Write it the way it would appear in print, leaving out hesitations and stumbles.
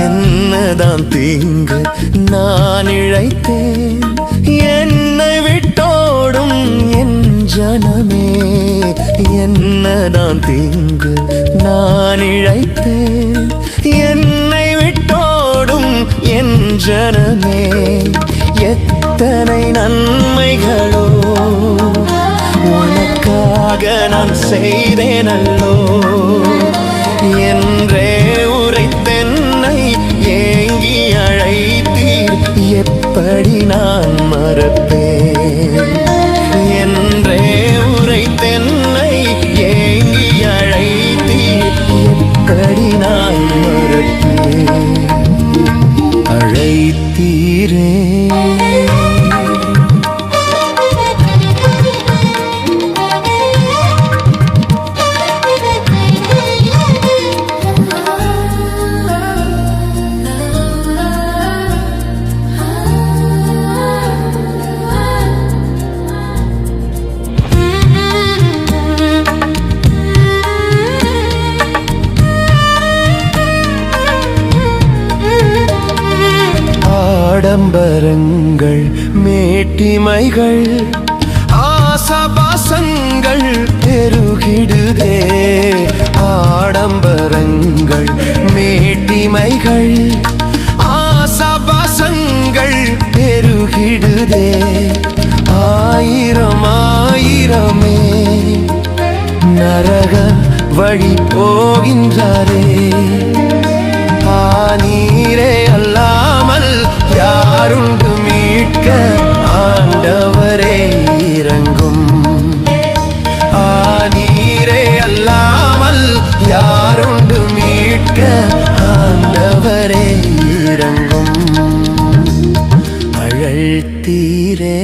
என்னதான் தீங்கு நான் இழைத்தேன், என்னை விட்டோடும் என் ஜனமே. என்னதான் தீங்கு நான் இழைத்தேன், என்னை விட்டோடும் என் ஜனமே. எத்தனை நன்மைகளோ உனக்காக நான் செய்தேனல்லோ என்றே உரைத்தென்னை ஏங்கி அழைத்தீர். எப்படி நான் மறப்பேன் என்றே உரைத்தென்னை ஏங்கி அழைத்தீர். எப்படி நான் மறப்பேன் அழைத்தீரே. ஆடம்பரங்கள் மேட்டிமைகள் ஆசபாசங்கள் பெருகிடுதே. ஆடம்பரங்கள் மேட்டிமைகள் ஆசபாசங்கள் பெருகிடுதே. ஆயிரம் ஆயிரமே நரக வழி போகின்றாரே. நீரே அல்லாமல் யாருண்டு மீட்க ஆண்டவரே இறங்கும். நீரே அல்லாமல் யாருண்டு மீட்க ஆண்டவரே இறங்கும் அழைத்தீரே.